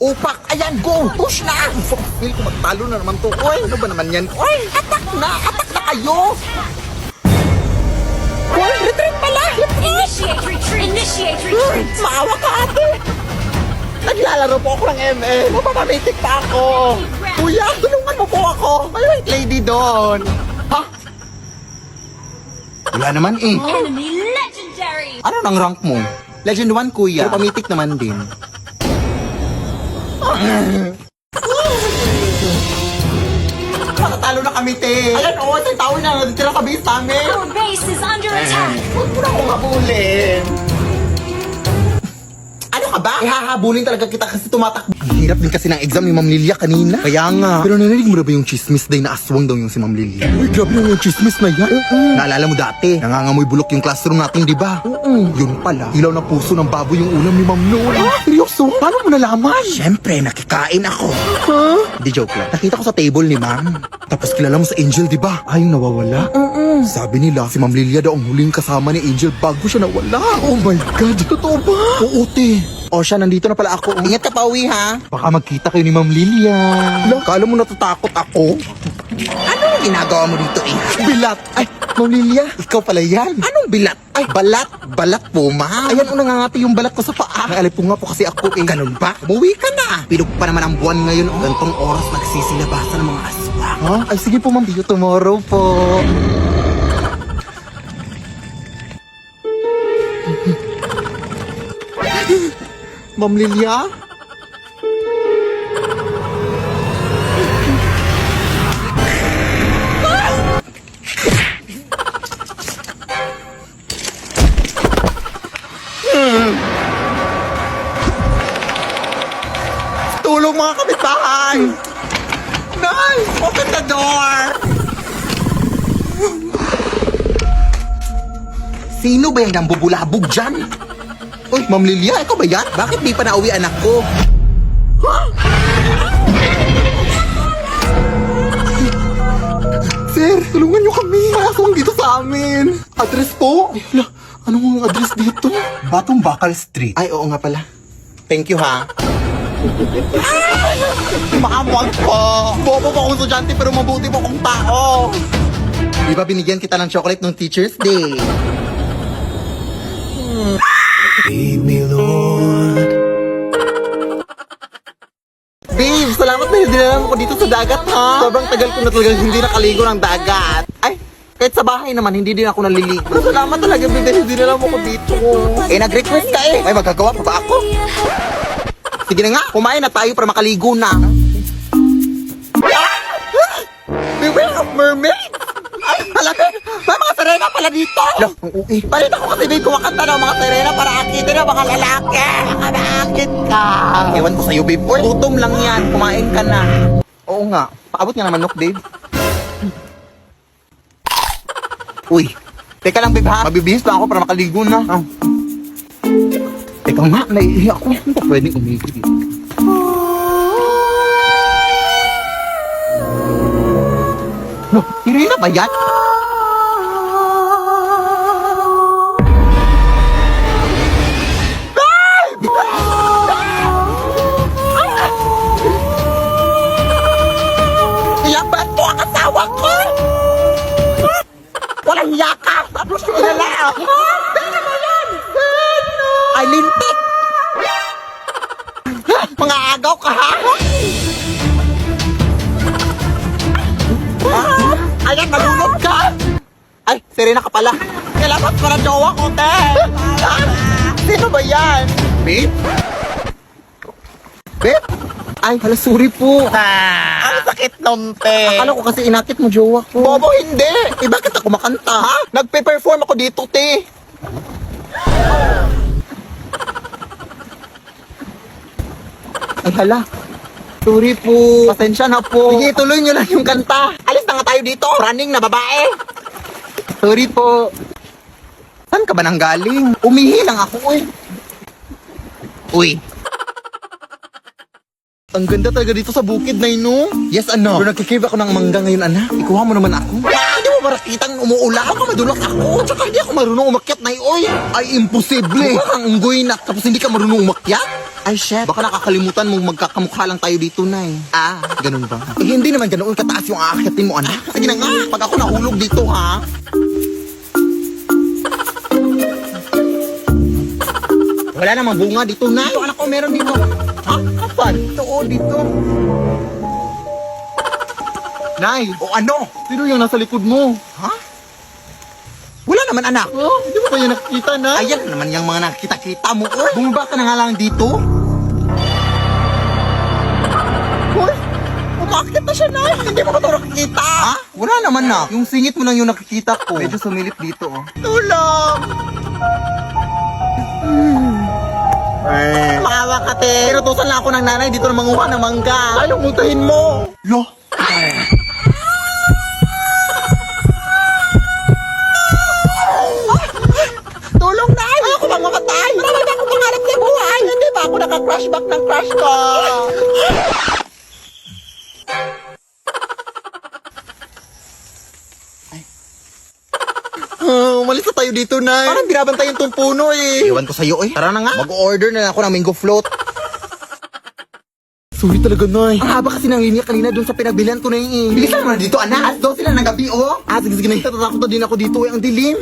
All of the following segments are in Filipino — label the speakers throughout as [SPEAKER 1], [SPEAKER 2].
[SPEAKER 1] Upak! Ayan, go! Push na! Feel ko magtalo na naman to. Oy, ano ba naman yan? Oy, attack na! Attack na kayo! Oy, retreat pala! Retreat!
[SPEAKER 2] Initiate retreat! Initiate retreat!
[SPEAKER 1] Maawa ka, ate! Naglalaro po ako ng ML. Mapapamitik pa ako. Kuya, tulungan mo po ako. May white lady doon. Ha? Wala naman eh.
[SPEAKER 2] Enemy legendary!
[SPEAKER 1] Ano nang rank mo? Legend 1, kuya. Pero pamitik naman din. Nakatalo na kami, te. Ayan, oo, sa tao na. Natira ka base namin.
[SPEAKER 2] Our base is under attack!
[SPEAKER 1] Huwag mo na akong habulin. Ano ka ba? Ihahabulin talaga kita kasi tumatakbo. Ang hirap din kasi ng exam ni Ma'am Lilia kanina. Kaya nga. Pero narinig mo na ba yung chismis day na aswang daw yung si Ma'am Lilia? Uy, grabe yung chismis na yan. Naalala mo dati, nangangamoy bulok yung classroom natin, di ba? Yun pala, ilaw na puso ng baboy yung ulam ni Ma'am noon. Seryoso? Paano mo nalaman? Siyempre, nakikain ako. Di joke lang. Nakita ko sa table ni Ma'am. Tapos kilala mo sa Angel, di ba? Ay, yung nawawala. Sabi nila, si Ma'am Lilia daw ang huling kasama ni Angel bago siya nawala. Oh my God, totoo ba? Oo, te. O siya, nandito na pala ako. Ingat ka pa, uwi, ha? Baka magkita kayo ni Ma'am Lilia. Kala mo natatakot ako? Ano ang ginagawa mo dito, eh? Bilat! Ay, Ma'am Lilia, ikaw pala yan. Anong bilat? Ay, balat. Balat po, ma. Ayan, nangangati yung balat ko sa paa. Naalipong nga po kasi ako, eh. Ganun ba? Umuwi ka na. Pilog pa naman ang buwan ngayon. Gantong oras nagsisilabasan ng mga aswang. Ha? Ay, sige po, ma'am. See you tomorrow po. Ma'am Lilia? Tulong mga kapitbahay! Nice! Open the door! Sino ba yan ang bubulabog dyan? Uy, Ma'am Lilia, ikaw ba yan? Bakit di pa nauwi anak ko? Sir, tulungan niyo kami. Masong dito sa amin. Address po? Ay, hala, anong address dito? Batong Bakal Street. Ay, oo nga pala. Thank you, ha? Maamwag po. Bobo po akong estudyante pero mabuti po akong tao. Di ba binigyan kita ng chocolate nung Teacher's Day? Lead me, Lord. Babe, salamat na dinala mo ko dito sa dagat, ha? Sobrang tagal ko na talaga hindi nakaligo ng dagat. Ay, kahit sa bahay naman, hindi din ako naliligo. Salamat talaga, babe, dahil dinala mo ko dito. Eh, nag-request ka eh. May magagawa pa ba ako? Sige na nga, kumain na tayo para makaligo na. Beware of mermaid! Ay, halaga! May mga sirena pala dito! Loh, ang uwi. Balita ko kasi babe, kumakanta ng mga sirena para akitin ng mga lalaki! Baka naakit ka! Ewan ko sa'yo, babe. Uy, gutom lang yan. Kumain ka na. Oo nga. Paabot nga naman, babe. Uy, teka lang, babe, ha? Mabibihis pa ako para makaligo na. Teka nga, naiiyak ako. Hindi pa pwedeng umigo dito. No, Irina ba yan? Iyak ba ito ang asawa ko? Walang yaka! Tapos ko na lang! Sino ba yan? Ay, lintik! Mga agaw ka, ha? Ayan, nalunod ka! Ay, Serena ka pala. Kailangan pa na jowa ko, te! Sino ba yan? Babe? Babe? Ay, hala, sorry po. Ang sakit nun, te. Akala ko kasi inakit mo jowa ko. Bobo, hindi! Eh, bakit ako makanta, ha? Nagpe-perform ako dito, te. Ay, hala. Sorry po. Pasensya na po. Sige, tuloy nyo lang yung kanta. Alis na nga tayo dito. Running na babae. Sorry po. Saan ka ba nang galing? Umihi lang ako, eh. Uy. Ang ganda talaga dito sa bukid na no? Yes, ano? Pero nagkikrave ako ng mangga ngayon, anak. Ikuha mo naman ako. Hindi mo ba nakitang umuulan? Baka madulak ako. Tsaka hindi ako marunong umakyat na oy. Ay, imposible. Baka kang unggoy na tapos hindi ka marunong umakyat. Ay, shit. Baka nakakalimutan mong magkakamukha lang tayo dito, Nay. Ah, ganun ba? Eh, hindi naman ganoon kataas yung aakyatin mo, anak. Sige na nga, pag ako nahulog dito, ha? Wala namang bunga dito, Nay. Ito, anak ko, meron dito. Ha? Kapan? Ito, dito. Nay, o ano? Sino yung nasa likod mo? Ha? Wala naman, anak. Oh, hindi mo ba yan nakikita, Nay? Ayan naman yung mga nakikita-kita mo. Oh, bumaba ka na nga lang dito. Hoy, umakit na siya, Nay. Hindi mo ba ito nakikita? Ha? Wala naman, na. Yung singit mo lang yung nakikita ko. Medyo sumilip dito, oh. Tulong! Maawa ka, te. Tinutusan lang ako ng nanay dito na manguha ng mangga. Ayaw mutahin mo. Lo. Tulong, Nay! Ayoko bang mamatay? Marami na akong pangarap sa buhay. Hindi ba ako naka-crush back ng crush ko? Umalis na tayo dito, Nay. Parang binabantayan tong puno, eh. Iwan ko sa'yo, eh. Tara na nga. Mag-order na ako ng mango float. Sorry talaga, Nay. Ang haba kasi ng linya kanina dun sa pinagbilihan ko na yun, eh. Bilisan mo na dito, anak. Alas daw sila ng gabi, oh. Ah, sige, Nay. Natatakot na din ako dito, eh. Ang dilim.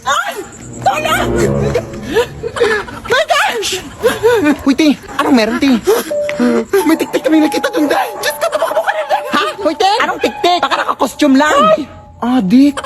[SPEAKER 1] Ay! Tona! My gosh! Uy, Ti. Anong meron, Ti? May tik-tik kami nakita dun, Day. Diyos ka, tabak mo ka na, Day. Ha? Uy, Ti. Anong tik-tik? Baka naka-costume lang. Ay! Adik.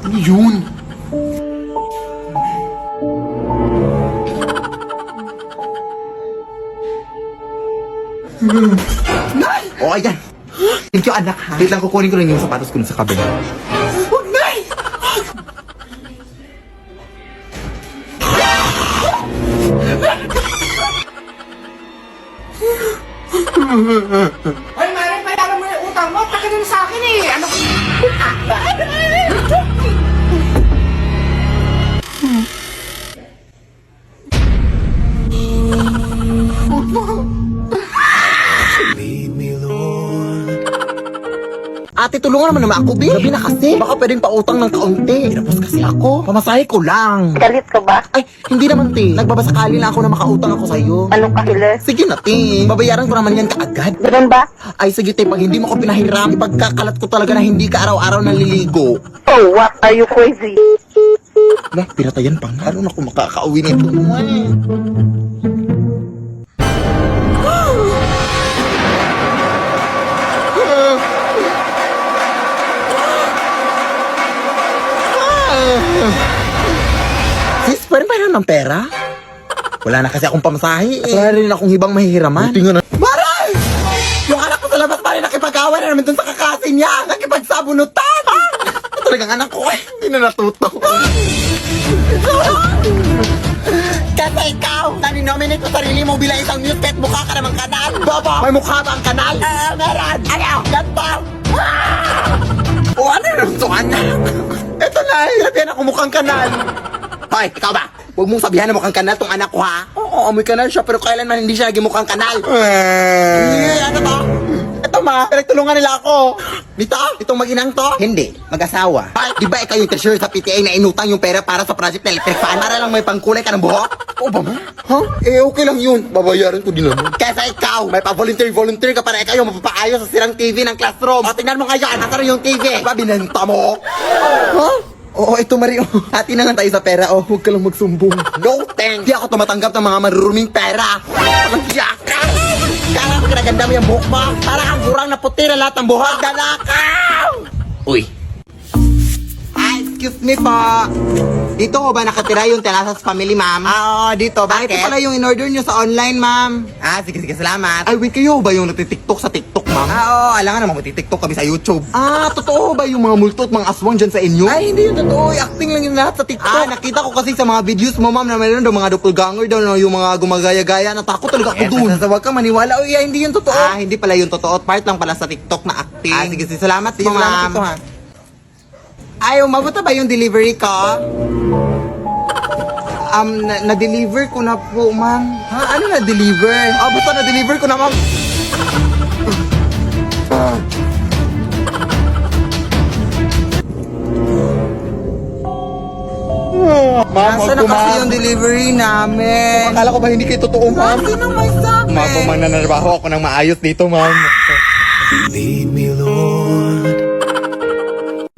[SPEAKER 1] Ano yun? Nay! O, ayan. Thank you, anak, ha? Wait lang, kukunin ko lang yung sapatos ko sa kabila. Huwag, Nay!
[SPEAKER 3] Ay, Mare, bayaran mo yung utang mo. Taka na sa akin eh. Ano?
[SPEAKER 1] Ate, tulungan naman ako, Bi. Gabi na kasi. Baka pwedeng pautang ng kaunti. Pinapos kasi ako. Pamasahe ko lang.
[SPEAKER 4] Galit ka ba?
[SPEAKER 1] Ay, hindi naman, Te. Nagbabasakali na ako na makautang ako sa'yo.
[SPEAKER 4] Anong kahilis?
[SPEAKER 1] Sige na, Te. Babayaran ko naman yan kaagad.
[SPEAKER 4] Ganun ba?
[SPEAKER 1] Ay, sige, Te. Pag hindi mo ko pinahiram, ipagkakalat ko talaga na hindi ka araw-araw naliligo.
[SPEAKER 4] Oh, what? Are you crazy?
[SPEAKER 1] Lah, pinatayan pa nga. Ano na kung makakauwi nito? Sis, pwede ba ng pera? Wala na kasi akong pamasahe eh. Wala rin akong hibang mahihiraman. Buti nga na... Maray! Yung anak ko sa labas pa rin nakipag-away na naman dun sa kakasin niya. Nakipagsabunutan! Talagang anak ko eh. Hindi na natuto. Kasi ikaw, nani-nominate mo sarili mo bilang isang news kahit mukha ka namang kanal. Baba, may mukha ba ang kanal? Meron. Ano? Ganto. O ano yung sukan na? Ito na, sabihan ako mukhang kanal. Hoy, ikaw ba? Huwag mong sabihan na mukhang kanal tong anak ko, ha? Oo, amoy kanal siya, pero kailanman hindi siya naging mukhang kanal. Ano to? Ito ma, pinagtulungan nila ako. Dito, itong mag-inang to? Hindi, mag-asawa. Ay, di ba ikaw yung treasurer sa PTA na inutang yung pera para sa project na electric fan? Para lang may pangkulay ka ng buhok? Oo ba ma? Ha? Eh, okay lang yun. Babayaran ko din naman. Kesa ikaw, may pa-volunteer ka para ikaw yung mapapaayos sa sirang TV ng classroom. O, tingnan mo ngayon, nasa yung TV. Ba, binenta mo? Ha? Oo, ito Mario. Hati na lang tayo sa pera. Oh, huwag ka lang magsumbong. No thanks. Di ako tumatanggap ng mga maruruming pera. Walang yaka. Kala ko kinaganda mo yung buhok mo. Para kang gurang na puti na lahat ng buhok. Danakaw! Uy. Hi, excuse me po. Dito ko ba nakatira yung Telasas family, ma'am? Oo, dito. Bakit? Ito pala yung in-order nyo sa online, ma'am. Ah, sige, salamat. Ay, wait, kayo ba yung nagtitiktok sa TikTok, ma'am? Oo, alam nga naman magtitiktok kami sa YouTube. Ah, totoo ba yung mga multo at mga aswang dyan sa inyo? Ay, hindi yun totoo. Acting lang yung lahat sa TikTok. Ah, nakita ko kasi sa mga videos mo, ma'am, na mayroon daw mga doppelganger daw, yung mga gumagaya-gaya. Natakot talaga ako dun. Huwag kang maniwala. Uy, hindi yun totoo. Ah, hindi pala yun totoo. Part lang pala sa TikTok na acting. Ah, sige, salamat po, ma'am. Ay, umabot na ba yung delivery ko? Na-deliver ko na po, ma'am. Ha? Ano na-deliver? Basta na-deliver ko na, ma'am. Ma'am,
[SPEAKER 5] Nasa na kasi yung delivery namin.
[SPEAKER 1] Akala ko ba hindi kayo totoo, ma'am?
[SPEAKER 5] Sino may sakit?
[SPEAKER 1] Ma'am, kung mananarbaho ako ng maayos dito, ma'am.